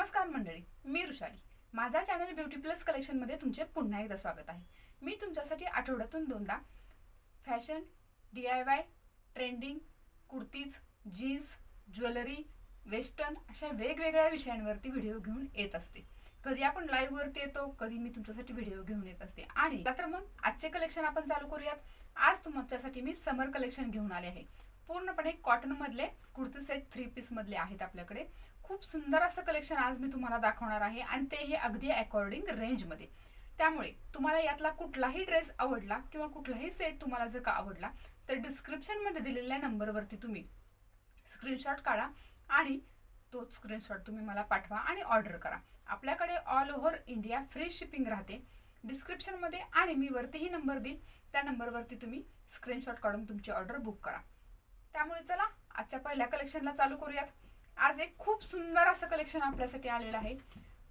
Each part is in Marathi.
नमस्कार मंडळी, मी ऋषाली. माझा चॅनल ब्युटी प्लस कलेक्शन मध्ये तुमचे पुन्हा एकदा स्वागत आहे. मी तुमच्यासाठी आठवड्यातून दोनदा fashion, DIY, trending, kurtis, jeans, jewellery, western अशा वेगवेगळ्या विषयांवरती व्हिडिओ घेऊन येत असते. कधी आपण लाईव्ह वरती येतो, कधी मी तुमच्यासाठी व्हिडिओ घेऊन येत असते. आणि तर मग आजचे कलेक्शन आपण चालू करूयात. आज तुमच्यासाठी मी समर कलेक्शन घेऊन आले आहे. पूर्णपणे कॉटन मधले कुर्ती सेट 3 पीस मधले आहेत आपल्याकडे. खूप सुंदर असं कलेक्शन आज मी तुम्हाला दाखवणार आहे आणि ते हे अगदी अकॉर्डिंग रेंज मध्ये. त्यामुळे तुम्हाला यातला कुठलाही ड्रेस आवडला किंवा कुठलाही सेट तुम्हाला जर का आवडला तर डिस्क्रिप्शन मध्ये दिलेल्या नंबरवरती तुम्ही स्क्रीनशॉट काढा आणि तो स्क्रीनशॉट तुम्ही मला पाठवा आणि ऑर्डर करा. आपल्याकडे all over India free shipping राहते. डिस्क्रिप्शन मध्ये आणि मी वरतीही नंबर देईल, त्या नंबरवरती तुम्ही स्क्रीनशॉट काढून तुमची ऑर्डर बुक करा. त्यामुळे चला आजच्या पहिल्या कलेक्शनला चालू करूयात. आज एक खूप सुंदर असं कलेक्शन आपल्यासाठी आलेलं आहे.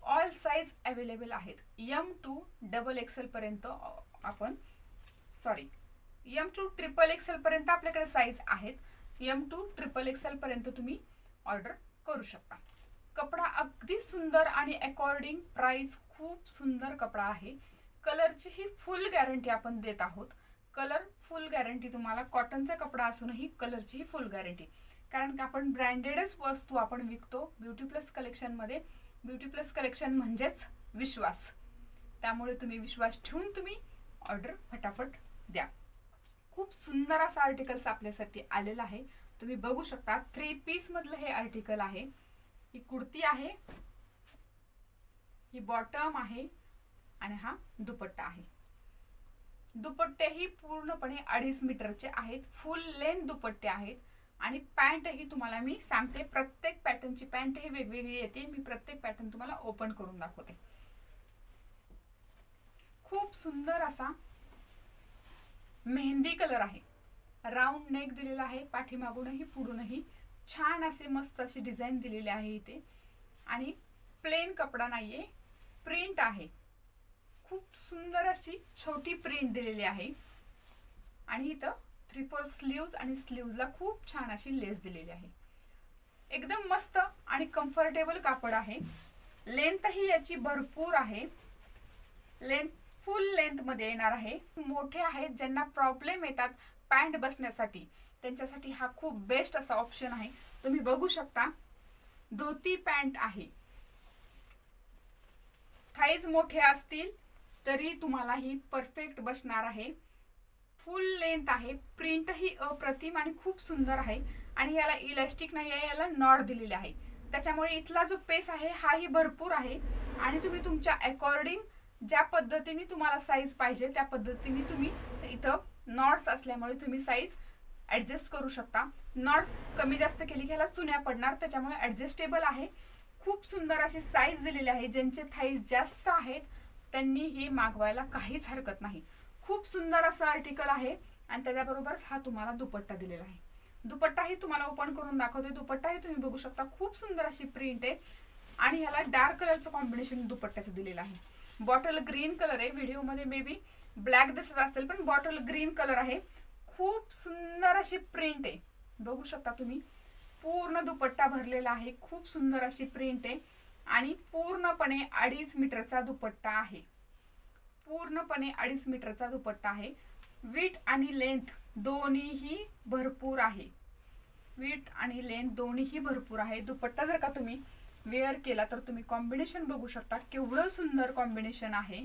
ऑल साइज अवेलेबल आहेत. M2 डबल XL पर्यंत आपण M2 ट्रिपल XL पर्यंत आपल्याकडे साइज आहेत. M2 ट्रिपल XL पर्यंत तुम्ही ऑर्डर करू शकता. कपडा अगदी सुंदर आणि अकॉर्डिंग प्राइस खूप सुंदर कपडा आहे. कलरची ही फुल गॅरंटी आपण देत आहोत. कलर फुल गॅरंटी तुम्हाला. कॉटनचा कपडा असूनही कलरची फुल गॅरंटी, कारण की आपण ब्रँडेडच वस्तू आपण विकतो ब्युटी प्लस कलेक्शन मध्ये. ब्युटी प्लस कलेक्शन म्हणजेच विश्वास. त्यामुळे तुम्ही विश्वास ठेवून तुम्ही ऑर्डर फटाफट द्या. खूप सुंदर असा आर्टिकल्स आपल्यासाठी आलेला आहे. तुम्ही बघू शकता 3 पीस मधलं हे आर्टिकल आहे. ही कुर्ती आहे, ही बॉटम आहे आणि हा दुपट्टा आहे. दुपट्टे ही पूर्णपणे 2.5 मीटरचे आहेत. फुल लेंथ दुपट्टे आहेत. आणि पॅन्ट ही तुम्हाला मी सांगते, प्रत्येक पॅटर्नची पॅन्ट ही वेगवेगळी येते. मी प्रत्येक पॅटर्न तुम्हाला ओपन करून दाखवते. खूप सुंदर असा मेहंदी कलर आहे. राऊंड नेक दिलेला आहे. पाठीमागूनही पुढूनही छान असे मस्त अशी डिझाईन दिलेली आहे इथे. आणि प्लेन कपडा नाहीये, प्रिंट आहे. खूप सुंदर अशी छोटी प्रिंट दिलेली आहे. आणि इथं 3/4 स्लीव्ज आणि स्लीव्जला खूप छान अशी लेस दिलेली आहे. एकदम मस्त आणि कम्फर्टेबल कापड आहे. लेंथ ही याची भरपूर आहे. लेंथ फुल लेंथ मध्ये येणार आहे. मोठे आहेत, ज्यांना प्रॉब्लेम येतात पॅन्ट बसण्यासाठी, त्यांच्यासाठी हा खूप बेस्ट असा ऑप्शन आहे. तुम्ही बघू शकता धोती पॅन्ट आहे. थाईज मोठे असतील तरी तुम्हाला ही परफेक्ट बसणार आहे. फुल लेंथ आहे. प्रिंट ही अप्रतिम आणि खूप सुंदर आहे. आणि याला इलास्टिक नाही आहे, याला नॉट दिलेले आहे. त्याच्यामुळे इथला जो पेस आहे हाही भरपूर आहे. आणि तुम्ही तुमच्या अकॉर्डिंग ज्या पद्धतीने तुम्हाला साईज पाहिजे त्या पद्धतीने तुम्ही इथं नॉट्स असल्यामुळे तुम्ही साईज ऍडजस्ट करू शकता. नॉट्स कमी जास्त केली की ह्याला चुन्या पडणार, त्याच्यामुळे ऍडजस्टेबल आहे. खूप सुंदर अशी साईज दिलेली आहे. ज्यांचे थाईज जास्त आहेत त्यांनी हे मागवायला काहीच हरकत नाही. खूप सुंदर असं आर्टिकल आहे. आणि त्याच्याबरोबर हा तुम्हाला दुपट्टा दिलेला आहे. दुपट्टाही तुम्हाला ओपन करून दाखवते. दुपट्टाही तुम्ही बघू शकता. खूप सुंदर अशी प्रिंट आहे. आणि ह्याला डार्क कलरचं कॉम्बिनेशन दुपट्ट्याचं दिलेलं आहे. बॉटल ग्रीन कलर आहे. व्हिडिओ मध्ये मे बी ब्लॅक दिसत असेल, पण बॉटल ग्रीन कलर आहे. खूप सुंदर अशी प्रिंट आहे. बघू शकता तुम्ही. पूर्ण दुपट्टा भरलेला आहे. खूप सुंदर अशी प्रिंट आहे. आणि पूर्णपणे 2.5 मीटरचा दुपट्टा आहे. पूर्णपणे 2.5 मीटरचा दुपट्टा आहे. विड्थ आणि लेंथ दोन्हीही भरपूर आहे. विड्थ आणि लेंथ दोन्हीही भरपूर आहे. दुपट्टा जर का तुम्ही वेअर केला तर तुम्ही कॉम्बिनेशन बघू शकता. केवढं सुंदर कॉम्बिनेशन आहे.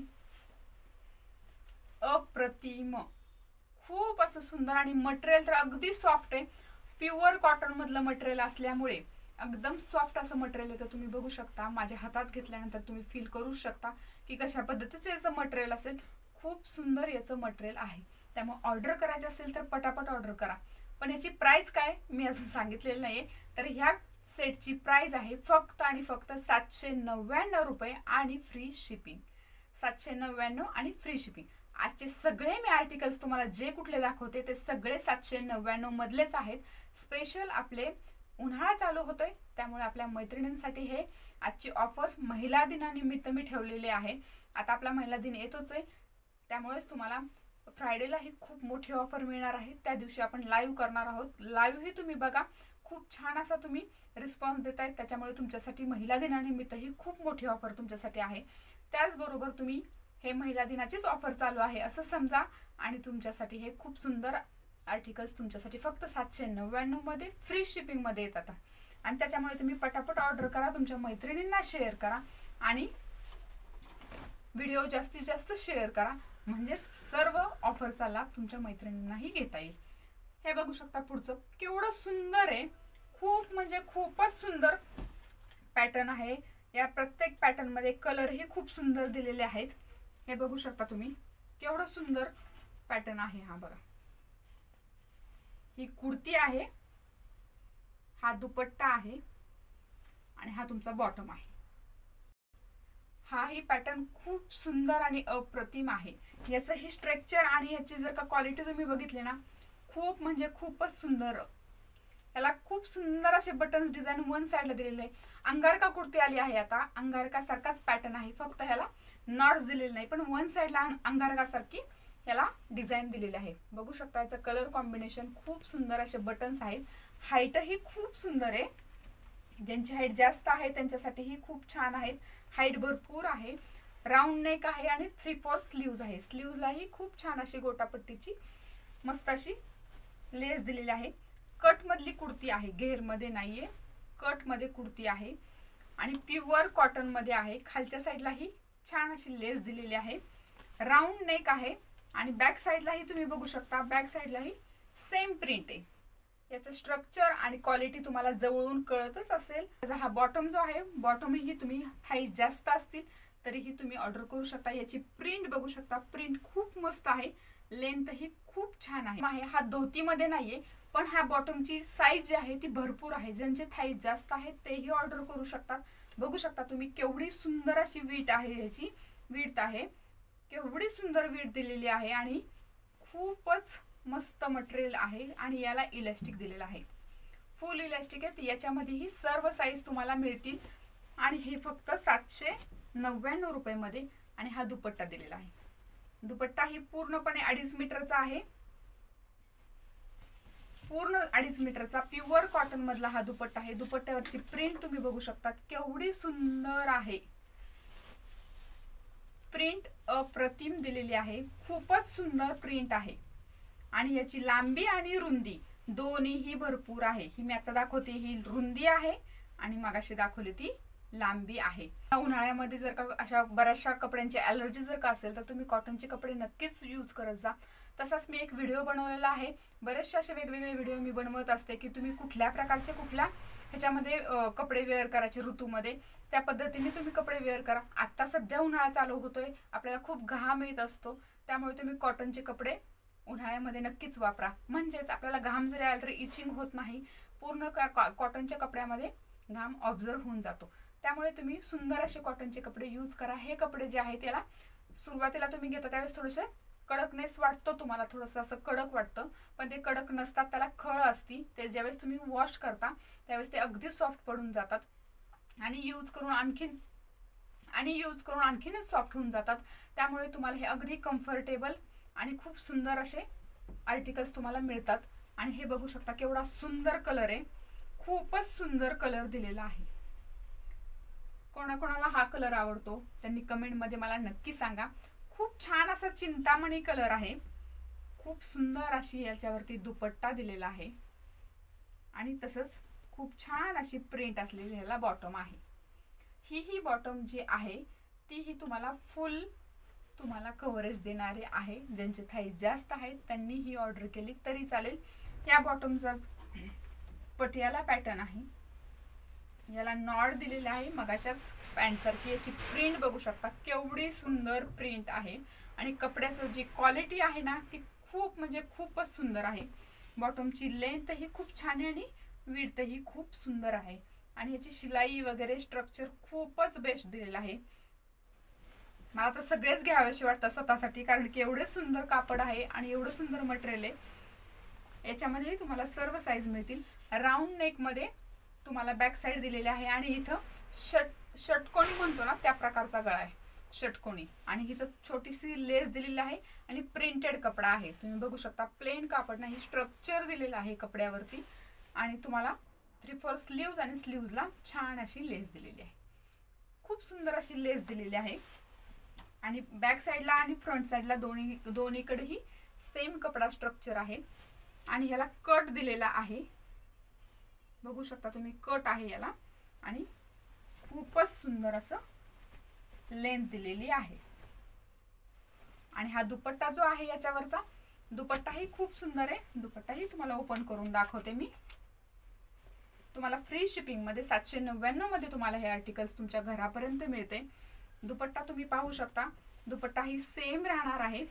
अप्रतिम. खूप असं सुंदर. आणि मटेरियल तर अगदी सॉफ्ट आहे. प्युअर कॉटन मधलं मटेरियल असल्यामुळे एकदम सॉफ्ट असं मटेरियल येतं. तुम्ही बघू शकता. माझ्या हातात घेतल्यानंतर तुम्ही फील करू शकता की कशा पद्धतीचं याचं मटेरियल असेल. खूप सुंदर याचं मटेरियल आहे. त्यामुळे ऑर्डर करायचं असेल तर पटापट ऑर्डर करा. पण याची प्राइस काय मी असं सांगितलेलं नाहीये. तर ह्या सेटची प्राइस आहे फक्त आणि फक्त 799 रुपये आणि फ्री शिपिंग. 799 आणि फ्री शिपिंग. आजचे सगळे मी आर्टिकल्स तुम्हाला जे कुठले दाखवते ते सगळे 799 मधलेच आहेत. स्पेशल आपले उन्हाळा चालू होतोय त्यामुळे आपल्या मैत्रिणींसाठी हे आजची ऑफर महिला दिनानिमित्त मी ठेवलेली आहे. आता आपला महिला दिन येतोच आहे, त्यामुळेच तुम्हाला फ्रायडेला ही खूप मोठी ऑफर मिळणार आहे. त्या दिवशी आपण लाईव्ह करणार आहोत. लाईव्ह ही तुम्ही बघा. खूप छान असा तुम्ही रिस्पॉन्स देतायत, त्याच्यामुळे तुमच्यासाठी महिला दिनानिमित्त ही खूप मोठी ऑफर तुमच्यासाठी आहे. त्याचबरोबर तुम्ही हे महिला दिनाचीच ऑफर चालू आहे असं समजा, आणि तुमच्यासाठी हे खूप सुंदर आर्टिकल्स तुमच्यासाठी फक्त 799 मध्ये फ्री शिपिंग मध्ये येतात. आणि त्याच्यामुळे तुम्ही पटापट ऑर्डर करा, तुमच्या मैत्रिणींना शेअर करा आणि व्हिडिओ जास्तीत जास्त शेअर करा, म्हणजे सर्व ऑफरचा लाभ तुमच्या मैत्रिणींनाही घेता येईल. हे बघू शकता पुढचं केवढं सुंदर आहे, खूप म्हणजे खूपच सुंदर पॅटर्न आहे. या प्रत्येक पॅटर्न मध्ये कलरही खूप सुंदर दिलेले आहेत. हे बघू शकता तुम्ही केवढं सुंदर पॅटर्न आहे. हा बघा, ही कुर्ती आहे, हा दुपट्टा आहे आणि हा तुमचा बॉटम आहे. हा ही पॅटर्न खूप सुंदर आणि अप्रतिम आहे. याचं ही स्ट्रक्चर आणि याची जर का क्वालिटी तुम्ही बघितली ना, खूप म्हणजे खूपच सुंदर. याला खूप सुंदर असे बटन्स डिझाईन वन साइडला दिलेले आहे. अंगारका कुर्ती आली आहे आता, अंगारका सारखाच पॅटर्न आहे, फक्त ह्याला नॉट्स दिलेले नाही, पण वन साइडला अंगारका सारखी याला डिझाईन दिलेली आहे. बघू शकता याचं कलर कॉम्बिनेशन खूप सुंदर असे बटन्स आहेत. हाईटही खूप सुंदर आहे, ज्यांची हाईट जास्त आहे त्यांच्यासाठीही खूप छान आहेत. हाईट भरपूर आहे, राऊंड नेक आहे आणि 3/4 स्लीव्ज आहे. स्लीव्जलाही खूप छान अशी गोटापट्टीची मस्त अशी लेस दिलेली आहे. कट मधली कुर्ती आहे, घेर मध्ये नाहीये, कट मध्ये कुर्ती आहे आणि प्युअर कॉटन मध्ये आहे. खालच्या साईडलाही छान अशी लेस दिलेली आहे, राऊंड नेक आहे आणि बॅक साईडलाही तुम्ही बघू शकता, बॅक साईडलाही सेम प्रिंट आहे. याचं स्ट्रक्चर आणि क्वालिटी तुम्हाला जवळून कळतच असेल. त्याचा हा बॉटम जो आहे, बॉटमही तुम्ही थाई जास्त असतील तरीही तुम्ही ऑर्डर करू शकता. याची प्रिंट बघू शकता, प्रिंट खूप मस्त आहे, लेंथ ही खूप छान आहे. हा धोती मध्ये नाहीये, पण ह्या बॉटमची साईज जी आहे ती भरपूर आहे. ज्यांचे थाई जास्त आहेत तेही ऑर्डर करू शकतात. बघू शकता तुम्ही केवढी सुंदर अशी वीट आहे, याची वीट आहे, केवढी सुंदर वीट दिलेली आहे आणि खूपच मस्त मटेरियल आहे. आणि याला इलास्टिक दिलेला आहे, फुल इलास्टिक आहे. याच्यामध्ये ही सर्व साईज तुम्हाला मिळतील आणि हे फक्त 799 रुपये मध्ये. आणि हा दुपट्टा दिलेला आहे, दुपट्टा ही पूर्णपणे 2.5 मीटरचा आहे, पूर्ण 2.5 मीटरचा प्युअर कॉटन मधला हा दुपट्टा आहे. दुपट्ट्यावरची प्रिंट तुम्ही बघू शकता केवढी सुंदर आहे, प्रिंट अप्रतिम दिलेली आहे, खूपच सुंदर प्रिंट आहे. आणि याची लांबी आणि रुंदी दोन्हीही भरपूर आहे. ही मी आता दाखवते ही रुंदी आहे आणि मगाशी दाखवली ती लांबी आहे. उन्हाळ्यामध्ये जर का अशा बऱ्याचशा कपड्यांची ॲलर्जी जर का असेल तर तुम्ही कॉटनचे कपडे नक्कीच यूज करत जा. तसाच मी एक व्हिडिओ बनवलेला आहे, बरेचसे असे वेगवेगळे व्हिडिओ मी बनवत असते की तुम्ही कुठल्या प्रकारचे कुठल्या ह्याच्यामध्ये कपडे वेअर करायचे ऋतूमध्ये, त्या पद्धतीने तुम्ही कपडे वेअर करा. आता सध्या उन्हाळा चालू होतोय, आपल्याला खूप घाम येत असतो, त्यामुळे तुम्ही कॉटनचे कपडे उन्हाळ्यामध्ये नक्कीच वापरा, म्हणजेच आपल्याला घाम जरी आला तरी इचिंग होत नाही. पूर्ण कॉटनच्या कपड्यामध्ये घाम ऑब्झर्व होऊन जातो. त्यामुळे तुम्ही सुंदर असे कॉटनचे कपडे यूज करा. हे कपडे जे आहेत त्याला सुरुवातीला तुम्ही घेता त्यावेळेस थोडेसे कडकनेस वाटतो, तुम्हाला थोडंसं असं कडक वाटतं, पण ते कडक नसतात, त्याला खळ असती. ते ज्यावेळेस तुम्ही वॉश करता त्यावेळेस ते अगदी सॉफ्ट पडून जातात आणि यूज करून आणखीनच सॉफ्ट होऊन जातात. त्यामुळे तुम्हाला हे अगदी कम्फर्टेबल आणि खूप सुंदर असे आर्टिकल्स तुम्हाला मिळतात. आणि हे बघू शकता केवढा सुंदर कलर आहे, खूपच सुंदर कलर दिलेला आहे. कोणाकोणाला हा कलर आवडतो त्यांनी कमेंट मध्ये मला नक्की सांगा. खूप छान असा चिंतामणी कलर आहे, खूप सुंदर अशी याच्यावरती दुपट्टा दिलेला आहे आणि तसंच खूप छान अशी प्रिंट असलेली ह्याला बॉटम आहे. ही बॉटम जी आहे ती तुम्हाला फुल तुम्हाला कव्हरेज देणारे आहे. ज्यांचे थाई जास्त आहेत त्यांनी ही ऑर्डर केली तरी चालेल. या बॉटमचा पटियाला पॅटर्न आहे, याला नॉड दिलेला आहे मगाच्याच पॅन्ट सारखी. याची प्रिंट बघू शकता केवढी सुंदर प्रिंट आहे आणि कपड्याचं जी क्वालिटी आहे ना ती खूप म्हणजे खूपच सुंदर आहे. बॉटमची लेंथ ही खूप छान आहे आणि विड्थ ही खूप सुंदर आहे आणि याची शिलाई वगैरे स्ट्रक्चर खूपच बेस्ट दिलेला आहे. मला तर सगळेच घ्यावेसे वाटतं स्वतःसाठी, कारण की एवढे सुंदर कापड आहे आणि एवढं सुंदर मटेरियल आहे. याच्यामध्ये तुम्हाला सर्व साईज मिळतील. राऊंड नेक मध्ये तुम्हाला बॅक साईड दिलेली आहे आणि इथं षटकोनी म्हणतो ना त्या प्रकारचा गळा आहे, षटकोनी. आणि इथं छोटीशी लेस दिलेली आहे आणि प्रिंटेड कपडा आहे. तुम्ही बघू शकता प्लेन कापड नाही, स्ट्रक्चर दिलेला आहे कपड्यावरती आणि तुम्हाला 3/4 स्लीव्ज आणि स्लीव्जला छान अशी लेस दिलेली आहे. खूप सुंदर अशी लेस दिलेली आहे. आणि बॅक साईडला आणि फ्रंट साईडला दोन्हीकडेही सेम कपडा स्ट्रक्चर आहे. आणि ह्याला कट दिलेला आहे, बघू शकता तुम्ही, कट आहे याला. आणि खूपच सुंदर असं लेंथ दिलेली आहे. आणि हा दुपट्टा जो आहे याच्यावरचा दुपट्टाही खूप सुंदर आहे. दुपट्टाही तुम्हाला ओपन करून दाखवते मी. तुम्हाला फ्री शिपिंग मध्ये 799 मध्ये तुम्हाला हे आर्टिकल्स तुमच्या घरापर्यंत मिळते. दुपट्टा तुम्ही पाहू शकता. दुपट्टा ही सेम राहणार आहे,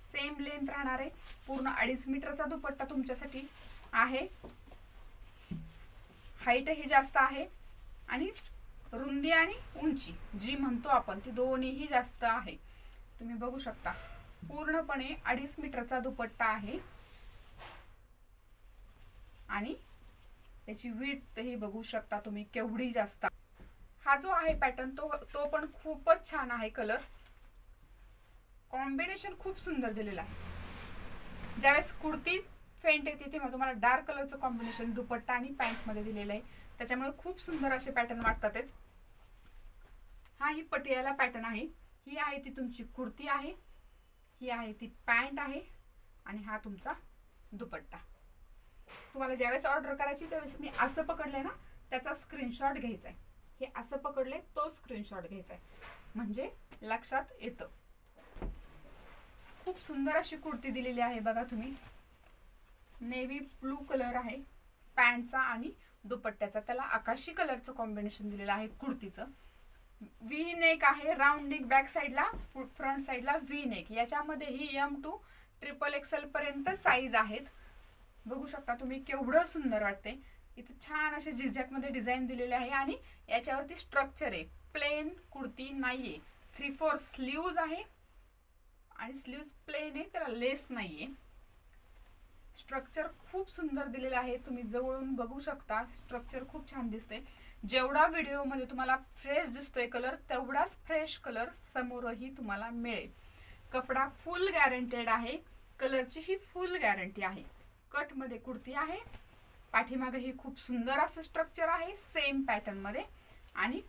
सेम लेंथ राहणार आहे. पूर्ण 2.5 मीटरचा दुपट्टा तुमच्यासाठी आहे. हाईट ही जास्त आहे आणि रुंदी आणि उंची जी म्हणतो आपण ती दोन्हीही जास्त आहे. तुम्ही बघू शकता पूर्णपणे 2.5 मीटरचा दुपट्टा आहे. आणि त्याची विड्थ ही बघू शकता तुम्ही केवढी जास्त. हा जो आहे पॅटर्न तो पण खूपच छान आहे. कलर कॉम्बिनेशन खूप सुंदर दिलेला आहे. ज्यावेळेस कुर्ती फेंट येते तेव्हा तुम्हाला डार्क कलरचं कॉम्बिनेशन दुपट्टा आणि पॅन्ट मध्ये दिलेलं आहे. त्याच्यामुळे खूप सुंदर असे पॅटर्न वाटतात आहेत. हा ही पटियाला पॅटर्न आहे. ही आहे ती तुमची कुर्ती आहे, ही आहे ती पॅन्ट आहे आणि हा तुमचा दुपट्टा. तुम्हाला ज्यावेळेस ऑर्डर करायची त्यावेळेस मी असं पकडलंय ना त्याचा स्क्रीनशॉट घ्यायचा आहे. हे असं पकडले तो स्क्रीनशॉट घ्यायचा आहे म्हणजे लक्षात येतं. खूप सुंदर अशी कुर्ती दिलेली आहे बघा तुम्ही. नेव्ही ब्लू कलर आहे पॅन्टचा आणि दुपट्ट्याचा. त्याला आकाशी कलरचं कॉम्बिनेशन दिलेलं आहे कुर्तीचं. व्ही नेक आहे, राऊंड नेक बॅक साईडला, फ्रंट साईडला व्ही नेक. याच्यामध्येही M to XXL पर्यंत साईज आहेत. बघू शकता तुम्ही केवढं सुंदर वाटते. इथे छान असे झिगझॅग मध्ये डिझाईन दिलेले आहे आणि याच्यावरती स्ट्रक्चर आहे. प्लेन कुर्ती नाहीये. 3/4 स्लीव्ज आहे आणि स्लीव्ज प्लेन आहे, त्याला लेस नाहीये. स्ट्रक्चर खूप सुंदर दिलेलं आहे. तुम्ही जवळून बघू शकता. स्ट्रक्चर खूप छान दिसते. जेवढा व्हिडिओ मध्ये तुम्हाला फ्रेश दिसतोय कलर तेवढाच फ्रेश कलर समोरही तुम्हाला मिळेल. कपडा फुल गॅरंटेड आहे. कलरची ही फुल गॅरंटी आहे. कट मध्ये कुर्ती आहे. पाठीमागे ही खूप सुंदर असं स्ट्रक्चर आहे सेम पॅटर्न मध्ये. आणि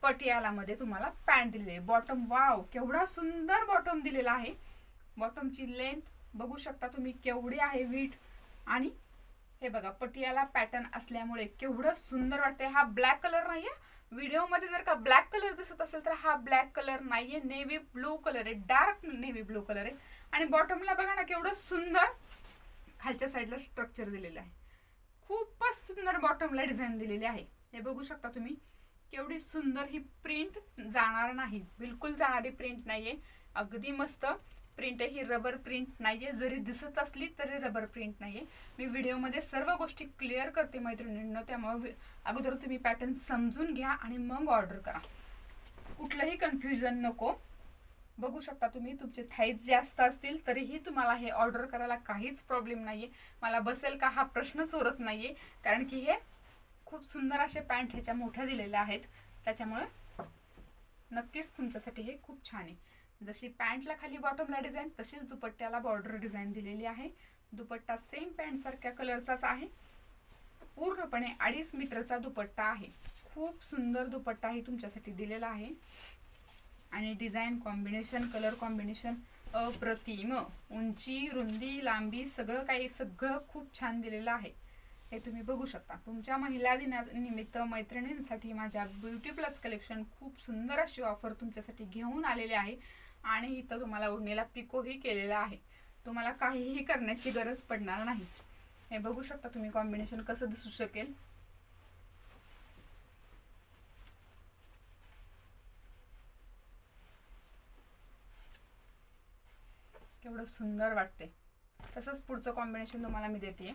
पटियाला मध्ये तुम्हाला पॅन्ट दिलेली आहे. बॉटम वाव केवढा सुंदर बॉटम दिलेला आहे. बॉटमची लेंथ बघू शकता तुम्ही केवढी आहे, विड्थ. आणि हे बघा पटियाला पॅटर्न असल्यामुळे केवढं सुंदर वाटतंय. हा ब्लॅक कलर नाहीये. व्हिडिओ मध्ये जर का ब्लॅक कलर दिसत असेल तर हा ब्लॅक कलर नाहीये, नेव्ही ब्लू कलर आहे, डार्क नेव्ही ब्लू कलर आहे. आणि बॉटमला बघा ना केवढं सुंदर खालच्या साईडला स्ट्रक्चर दिलेलं आहे. खूपच सुंदर बॉटमला डिझाईन दिलेली आहे. हे बघू शकता तुम्ही केवढी सुंदर ही प्रिंट. जाणार नाही, बिलकुल जाणारी प्रिंट नाहीये. अगदी मस्त प्रिंट आहे. ही रबर प्रिंट नाहीये, जरी दिसत असली तरी रबर प्रिंट नाहीये. मी व्हिडिओमध्ये सर्व गोष्टी क्लिअर करते मैत्रिणींनो, त्यामुळे अगोदर तुम्ही पॅटर्न समजून घ्या आणि मग ऑर्डर करा. कुठलंही कन्फ्युजन नको. बघू शकता तुम्ही तुमचे थाईज जास्त असतील तरीही तुम्हाला हे ऑर्डर करायला काहीच प्रॉब्लेम नाहीये. मला बसेल का हा प्रश्नच उरत नाहीये, कारण की हे खूप सुंदर असे पॅन्ट ह्याच्या मोठ्या दिलेल्या आहेत. त्याच्यामुळे नक्कीच तुमच्यासाठी हे खूप छान आहे. जशी पॅन्टला खाली बॉटमला डिझाईन तशीच दुपट्ट्याला बॉर्डर डिझाईन दिलेली आहे. दुपट्टा सेम पॅन्ट सारख्या कलरचाच आहे. पूर्णपणे 2.5 मीटरचा दुपट्टा आहे. खूप सुंदर दुपट्टाही तुमच्यासाठी दिलेला आहे. आणि डिझाईन कॉम्बिनेशन, कलर कॉम्बिनेशन अप्रतिम. उंची, रुंदी, लांबी सगळं काही सगळं खूप छान दिलेलं आहे. हे तुम्ही बघू शकता. तुमच्या महिला दिनानिमित्त मैत्रिणींसाठी माझ्या ब्युटी प्लस कलेक्शन खूप सुंदर अशी ऑफर तुमच्यासाठी घेऊन आलेली आहे. आणि इथं तुम्हाला ओढणीला पिकोही केलेला आहे. तुम्हाला काहीही करण्याची गरज पडणार नाही. हे बघू शकता तुम्ही कॉम्बिनेशन कसं दिसू शकेल. केवढं सुंदर वाटते. तसंच पुढचं कॉम्बिनेशन तुम्हाला मी देते.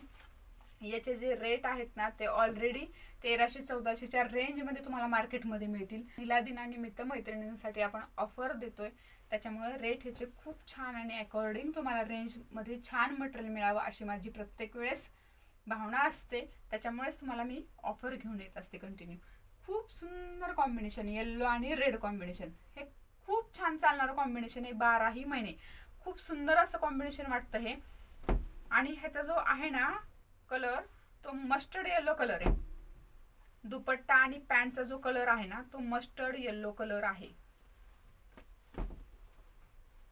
याचे जे रेट आहेत ना ते ऑलरेडी 1300-1400च्या रेंजमध्ये तुम्हाला मार्केटमध्ये मिळतील. महिला दिनानिमित्त मैत्रिणींसाठी आपण ऑफर देतोय, त्याच्यामुळे रेट ह्याचे खूप छान आणि अकॉर्डिंग तुम्हाला रेंजमध्ये छान मटेरियल मिळावं अशी माझी प्रत्येक वेळेस भावना असते. त्याच्यामुळेच तुम्हाला मी ऑफर घेऊन येत असते कंटिन्यू. खूप सुंदर कॉम्बिनेशन, येल्लो आणि रेड कॉम्बिनेशन. हे खूप छान चालणारं कॉम्बिनेशन आहे 12ही महिने. खूप सुंदर असं कॉम्बिनेशन वाटतं हे. आणि ह्याचा जो आहे ना कलर तो मस्टर्ड येलो कलर आहे. दुपट्टा आणि पॅन्टचा जो कलर आहे ना तो मस्टर्ड येलो कलर आहे.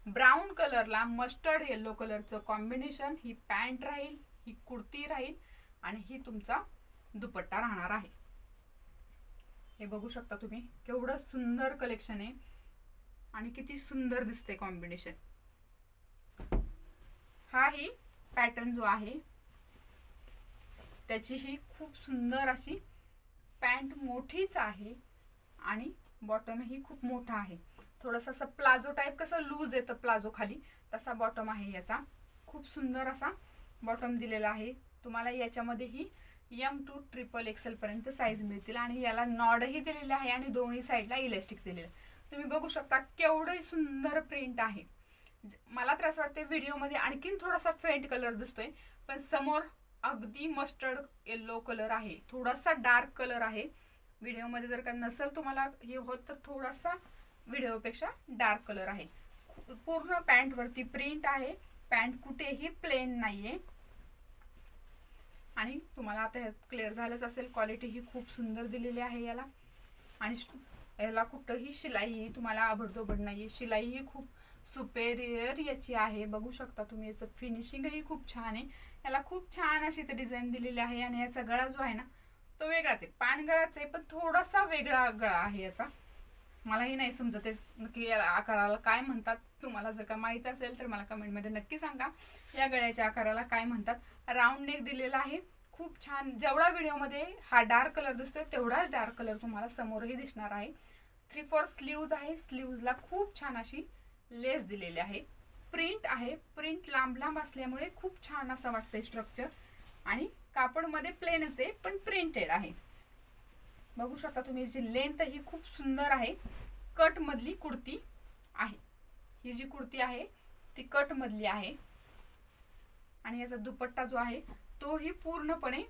ब्राऊन कलरला मस्टर्ड येलो कलरचं कॉम्बिनेशन. ही पॅन्ट राहील, ही कुर्ती राहील आणि ही तुमचा दुपट्टा राहणार आहे. हे बघू शकता तुम्ही केवढं सुंदर कलेक्शन आहे आणि किती सुंदर दिसते कॉम्बिनेशन. हा ही पॅटर्न जो आहे त्याची ही खूप सुंदर अशी पॅन्ट मोठीच आहे आणि बॉटम ही खूप मोठा आहे. थोडासा असं प्लाझो टाइप कसं लूज येतं प्लाझो खाली तसा बॉटम आहे याचा. खूप सुंदर असा बॉटम दिलेला आहे तुम्हाला. याच्यामध्ये ही M2 XXL पर्यंत साईज मिळतील आणि याला नॉडही दिलेला आहे आणि दोन्ही साईडला इलास्टिक दिलेलं आहे. तुम्ही बघू शकता केवढं सुंदर प्रिंट आहे. मला तर असं वाटतं व्हिडिओमध्ये आणखीन थोडासा फेंट कलर दिसतोय पण समोर अगदी मस्टर्ड येलो कलर आहे. थोडासा डार्क कलर आहे. व्हिडिओमध्ये जर का नसेल तुम्हाला हे होत तर थोडासा व्हिडिओपेक्षा डार्क कलर आहे. पूर्ण पॅन्ट वरती प्रिंट आहे. पॅन्ट कुठेही प्लेन नाहीये आणि तुम्हाला आता हे क्लिअर झालंच असेल. क्वालिटी ही खूप सुंदर दिलेली आहे याला आणि याला कुठंही शिलाई तुम्हाला आबडधोबड नाहीये. शिलाई ही खूप सुपेरियर याची आहे. बघू शकता तुम्ही याचं फिनिशिंगही खूप छान आहे. याला खूप छान अशी ते डिझाईन दिलेली आहे आणि याचा गळा जो आहे ना तो वेगळाच आहे. पान गळाच आहे पण थोडासा वेगळा गळा आहे याचा. मलाही नाही समजत आहे नक्की या आकाराला काय म्हणतात. तुम्हाला जर का माहित असेल तर मला कमेंटमध्ये नक्की सांगा या गळ्याच्या आकाराला काय म्हणतात. राऊंड नेक दिलेला आहे. खूप छान. जेवढा व्हिडिओमध्ये हा डार्क कलर दिसतोय तेवढाच डार्क कलर तुम्हाला समोरही दिसणार आहे. 3/4 स्लीव्ज आहे. स्लीव्जला खूप छान अशी लेस दिलेली आहे. प्रिंट आहे. प्रिंट लांब लांब असल्यामुळे खूप छान असं वाटतंय स्ट्रक्चर आणि कापडमध्ये प्लेनच आहे पण प्रिंटेड आहे. बघू शकता तुम्ही जी लेंथ ही खूप सुंदर आहे. कट मधली कुर्ती आहे. ही जी कुर्ती आहे ती कट मधली आहे आणि याचा दुपट्टा जो आहे तोही पूर्णपणे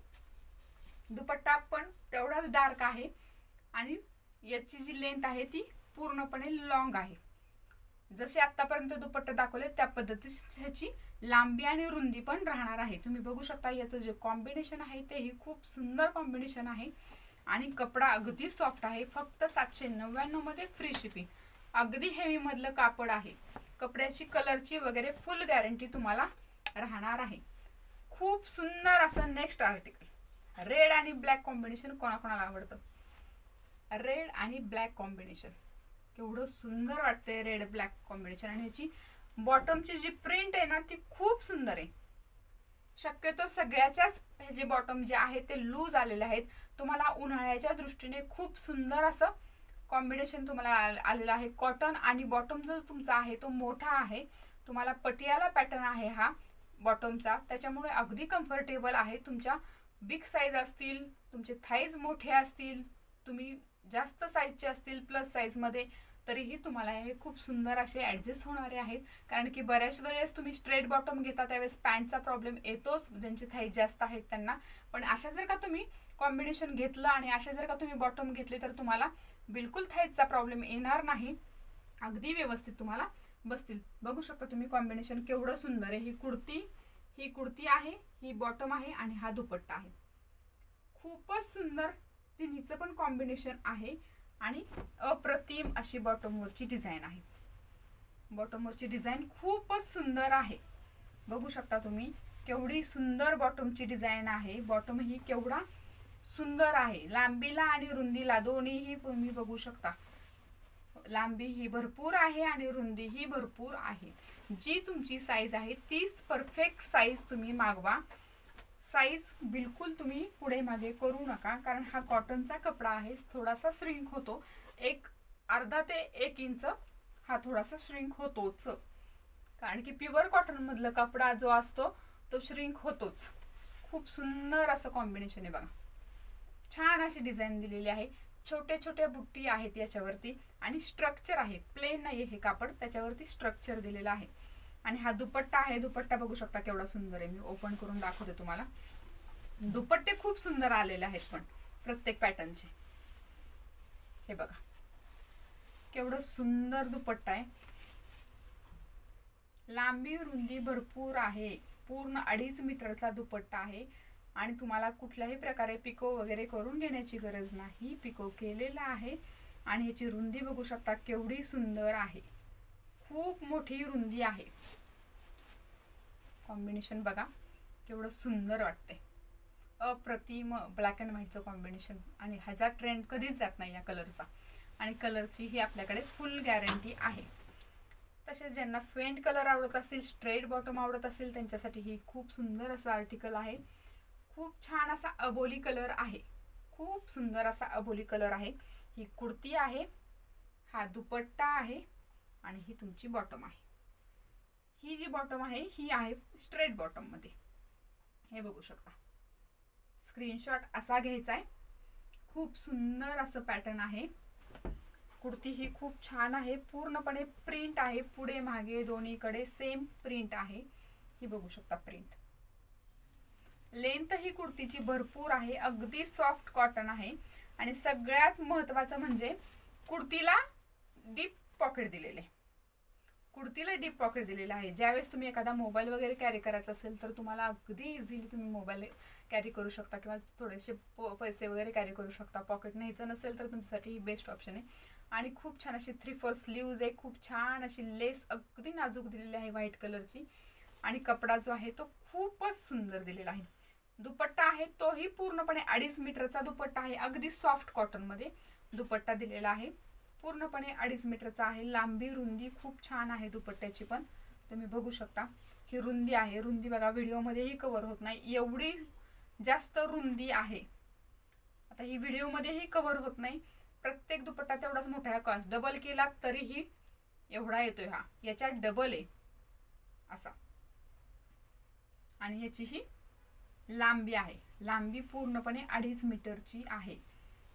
दुपट्टा पण तेवढाच डार्क आहे आणि याची जी लेंथ आहे ती पूर्णपणे लॉंग आहे. जसे आतापर्यंत दुपट्टे दाखवले त्या पद्धतीने ह्याची लांबी आणि रुंदी पण राहणार आहे. तुम्ही बघू शकता याचं जे कॉम्बिनेशन आहे तेही खूप सुंदर कॉम्बिनेशन आहे आणि कपडा अगदी सॉफ्ट आहे. फक्त 799 मध्ये फ्री शिपिंग. अगदी हेवी मधलं कापड आहे. कपड्याची कलरची वगैरे फुल गॅरंटी तुम्हाला राहणार आहे. खूप सुंदर असं नेक्स्ट आर्टिकल. रेड आणि ब्लॅक कॉम्बिनेशन कोणाकोणाला आवडतं. रेड आणि ब्लॅक कॉम्बिनेशन केवढं सुंदर वाटतंय रेड ब्लॅक कॉम्बिनेशन आणि याची बॉटमची जी प्रिंट आहे ना ती खूप सुंदर आहे. शक्यतो सगळ्याच्याच हे जे बॉटम जे आहे ते लूज आलेले आहेत. तुम्हाला उन्हाळ्याच्या दृष्टीने खूप सुंदर असं कॉम्बिनेशन तुम्हाला आलेलं आहे. कॉटन आणि बॉटम जो तुमचा आहे तो मोठा आहे. तुम्हाला पटियाला पॅटर्न आहे हा बॉटमचा त्याच्यामुळे अगदी कम्फर्टेबल आहे. तुमच्या बिग साईज असतील, तुमचे थाईज मोठे असतील, तुम्ही जास्त साईजचे असतील प्लस साईजमध्ये तरीही तुम्हाला हे खूप सुंदर असे ॲडजस्ट होणारे आहेत. कारण की बऱ्याच वेळेस तुम्ही स्ट्रेट बॉटम घेता त्यावेळेस पॅन्टचा प्रॉब्लेम येतोच ज्यांचे थाईज जास्त आहेत त्यांना. पण अशा जर का तुम्ही कॉम्बिनेशन घेतलं आणि अशा जर का तुम्ही बॉटम घेतले तर तुम्हाला बिलकुल थाईजचा प्रॉब्लेम येणार नाही. अगदी व्यवस्थित तुम्हाला बसतील. बघू शकता तुम्ही कॉम्बिनेशन केवढं सुंदर आहे. ही कुर्ती आहे, ही बॉटम आहे आणि हा दुपट्टा आहे. खूपच सुंदर तिन्हीचं पण कॉम्बिनेशन आहे आणि अप्रतिम अशी बॉटमवरची डिझाईन आहे. बॉटमवरची डिझाईन खूपच सुंदर आहे. बघू शकता तुम्ही केवढी सुंदर बॉटमची डिझाईन आहे. बॉटम ही केवढा सुंदर आहे. लांबीला आणि रुंदीला दोन्हीही तुम्ही बघू शकता. लांबी ही भरपूर आहे आणि रुंदी ही भरपूर आहे. जी तुमची साईज आहे तीच परफेक्ट साईज तुम्ही मागवा. साईज बिलकुल तुम्ही पुढे मागे करू नका कारण हा कॉटनचा कपडा आहे. थोडासा श्रिंक होतो. अर्धा ते 1 इंच हा थोडासा श्रिंक होतोच कारण की प्युअर कॉटन मधला कपडा जो असतो तो श्रिंक होतोच. खूप सुंदर असं कॉम्बिनेशन आहे बघा. छान अशी डिझाईन दिलेली आहे. छोटे छोटे बुट्टी आहेत याच्यावरती आणि स्ट्रक्चर आहे. प्लेन नाही हे कापड त्याच्यावरती स्ट्रक्चर दिलेलं आहे. आणि हा दुपट्टा आहे. दुपट्टा बघू शकता केवढा सुंदर आहे. मी ओपन करून दाखवते तुम्हाला. दुपट्टे खूप सुंदर आलेले आहेत पण प्रत्येक पॅटर्नचे. हे बघा केवढं सुंदर दुपट्टा आहे. लांबी रुंदी भरपूर आहे. पूर्ण 2.5 मीटरचा दुपट्टा आहे. आणि तुम्हाला कुठल्याही प्रकारे पिको वगैरे करून घेण्याची गरज नाही, पिको केलेला आहे। आणि याची रुंदी बघू शकता केवढी सुंदर आहे, खूप मोठी रुंदी आहे। कॉम्बिनेशन बघा केवढं सुंदर वाटते, अप्रतिम ब्लॅक अँड व्हाईटचं कॉम्बिनेशन। आणि ह्याचा ट्रेंड कधीच जात नाही या कलरचा, आणि कलरची ही आपल्याकडे फुल गॅरंटी आहे। तसेच ज्यांना फेंट कलर आवडत असतील, स्ट्रेट बॉटम आवडत असेल, त्यांच्यासाठी ही खूप सुंदर असं आर्टिकल आहे। खूप छान असा अबोली कलर आहे, खूप सुंदर असा अबोली कलर आहे। ही कुर्ती आहे, हा दुपट्टा आहे, आणि ही तुमची बॉटम आहे। ही जी बॉटम आहे ही आहे स्ट्रेट बॉटम मध्ये, हे बघू शकता। स्क्रीनशॉट असा घ्यायचा आहे, खूप सुंदर असं पॅटर्न आहे। कुर्ती ही खूप छान आहे, पूर्णपणे प्रिंट आहे, पुढे मागे दोन्हीकडे सेम प्रिंट आहे, ही बघू शकता प्रिंट। लेंथ ही कुर्तीची भरपूर आहे, अगदी सॉफ्ट कॉटन आहे। आणि सगळ्यात महत्त्वाचं म्हणजे कुर्तीला डीप पॉकेट दिलेले, कुर्तीला डीप पॉकेट दिलेला आहे। ज्यावेळेस तुम्ही एखादा मोबाईल वगैरे कॅरी करायचा असेल तर तुम्हाला अगदी इझिली तुम्ही मोबाईल कॅरी करू शकता, किंवा थोडेसे पैसे वगैरे कॅरी करू शकता। पॉकेट न्यायचं नसेल तर तुमच्यासाठी ही बेस्ट ऑप्शन आहे। आणि खूप छान अशी 3/4 स्लीव्ज आहे, खूप छान अशी लेस अगदी नाजूक दिलेली आहे व्हाईट कलरची। आणि कपडा जो आहे तो खूपच सुंदर दिलेला आहे। दुपट्टा आहे तोही पूर्णपणे 2.5 मीटरचा दुपट्टा आहे, अगदी सॉफ्ट कॉटन मध्ये दुपट्टा दिलेला आहे, पूर्णपणे 2.5 मीटरचा आहे। लांबी रुंदी खूप छान आहे दुपट्ट्याची पण, तुम्ही बघू शकता। ही रुंदी आहे, रुंदी बघा व्हिडिओमध्येही कव्हर होत नाही एवढी जास्त रुंदी आहे। आता ही व्हिडिओमध्येही कव्हर होत नाही, प्रत्येक दुपट्टा तेवढाच मोठा आहे। कॉस्ट डबल केला तरीही एवढा येतोय, हा याच्या डबल आहे असा। आणि याची ही लांबी आहे, लांबी पूर्णपणे 2.5 मीटरची आहे,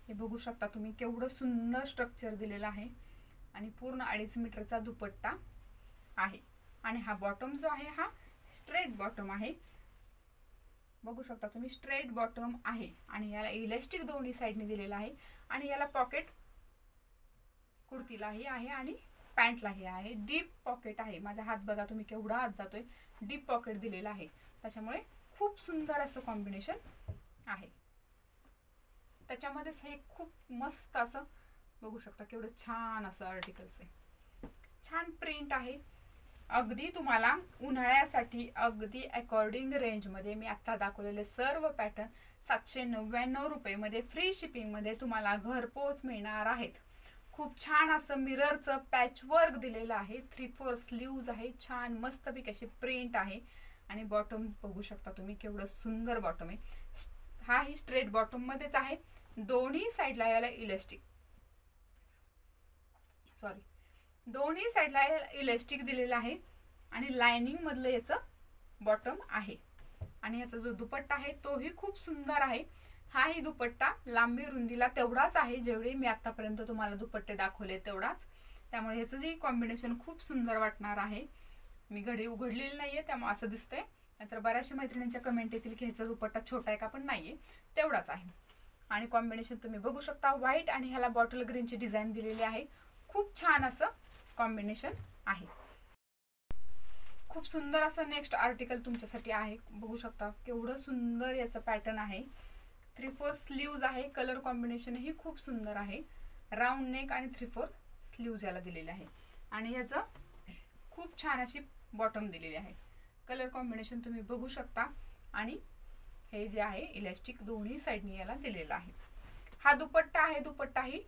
हे बघू शकता तुम्ही केवढं सुंदर स्ट्रक्चर दिलेलं आहे। आणि पूर्ण 2.5 मीटरचा दुपट्टा आहे। आणि हा बॉटम जो आहे हा स्ट्रेट बॉटम आहे, बघू शकता तुम्ही स्ट्रेट बॉटम आहे। आणि याला इलास्टिक दोन्ही साइडने दिलेला आहे, आणि याला पॉकेट कुर्तीलाही आहे आणि पॅन्टलाही आहे। डीप पॉकेट आहे, माझा हात बघा तुम्ही केवढा आत जातोय, डीप पॉकेट दिलेला आहे, त्याच्यामुळे खूप सुंदर असं कॉम्बिनेशन आहे। त्याच्यामध्येच हे खूप मस्त असं बघू शकता केवढं छान असं आर्टिकल्स आहे, छान प्रिंट आहे। अगदी तुम्हाला उन्हाळ्यासाठी अगदी अकॉर्डिंग रेंज मध्ये मी आता दाखवलेले सर्व पॅटर्न 799 रुपये मध्ये फ्री शिपिंग मध्ये तुम्हाला घरपोच मिळणार आहेत। खूप छान असं मिररचं पॅचवर्क दिलेलं आहे, 3/4 स्लीव्ज आहे, छान मस्तपैकी अशी प्रिंट आहे। आणि बॉटम बघू शकता तुम्ही केवढं सुंदर बॉटम आहे, हा ही स्ट्रेट बॉटम मध्येच आहे। दोन्ही साइडला याला इलास्टिक दोन्ही साइडला इलास्टिक दिलेला आहे, आणि लाइनिंग मधलं याचं बॉटम आहे। आणि याचा जो दुपट्टा आहे तोही खूप सुंदर आहे। हा ही दुपट्टा लांबी रुंदीला तेवढाच आहे जेवढे मी आतापर्यंत तुम्हाला दुपट्टे दाखवले तेवढाच, त्यामुळे याचं जे कॉम्बिनेशन खूप सुंदर वाटणार आहे। मी घडी उघडलेली नाहीये त्यामुळे असं दिसतंय, नाहीतर बऱ्याचशा मैत्रिणींच्या कमेंट येतील की ह्याचा दुपट्टा छोटा आहे का, पण नाहीये तेवढाच आहे। आणि कॉम्बिनेशन तुम्ही बघू शकता, व्हाईट आणि ह्याला बॉटल ग्रीनची डिझाइन दिलेली आहे, खूप छान असं कॉम्बिनेशन आहे। खूप सुंदर असं नेक्स्ट आर्टिकल तुमच्यासाठी आहे, बघू शकता केवढं सुंदर याचं पॅटर्न आहे। 3/4 स्लीव्ज आहे, कलर कॉम्बिनेशन ही खूप सुंदर आहे, राउंड नेक आणि 3/4 स्लीव्ज याला दिलेले आहे। आणि याचं खूप छान अशी बॉटम दिलेली आहे, कलर कॉम्बिनेशन तुम्ही बघू शकता। आणि हे जे आहे इलास्टिक दोन्ही साइडनी याला दिलेला आहे। हा दुपट्टा आहे, दुपट्टा ही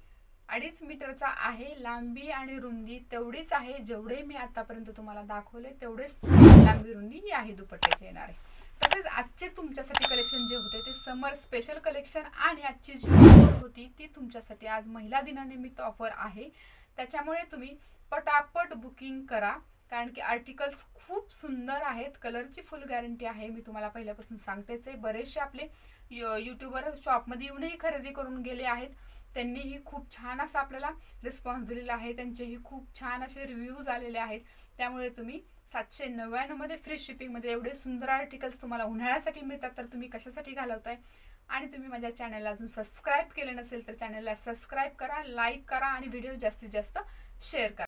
2.5 मीटरचा आहे, लांबी आणि रुंदी तेवढीच आहे जेवढे मी आतापर्यंत तुम्हाला दाखवले तेवढेच लांबी रुंदी ही आहे दुपट्ट्याचे येणार आहे। तसेच आजचे तुमच्यासाठी कलेक्शन जे होते ते समर स्पेशल कलेक्शन, आणि आजची जी ऑफर होती ती तुमच्यासाठी आज महिला दिनानिमित्त ऑफर आहे, त्याच्यामुळे तुम्ही पटापट बुकिंग करा, कारण की आर्टिकल्स खूप सुंदर आहेत, कलरची फुल गॅरंटी आहे। मी तुम्हाला पहिल्यापासून सांगतेच आहे, बरेचसे आपले यूट्यूबर शॉपमध्ये येऊनही खरेदी करून गेले आहेत, त्यांनीही खूप छान असा आपल्याला रिस्पॉन्स दिलेला आहे, त्यांचेही खूप छान असे रिव्ह्यूज आलेले आहेत। त्यामुळे तुम्ही 799 मध्ये फ्री शिपिंग मध्ये एवढे सुंदर आर्टिकल्स तुम्हाला उन्हाळ्यासाठी मिळतात, तर तुम्ही कशासाठी घालवताय। आणि तुम्ही माझ्या चॅनलला अजून सबस्क्राइब केले नसेल तर चॅनलला सबस्क्राइब करा, लाईक करा, आणि व्हिडिओ जास्तीत जास्त शेअर करा।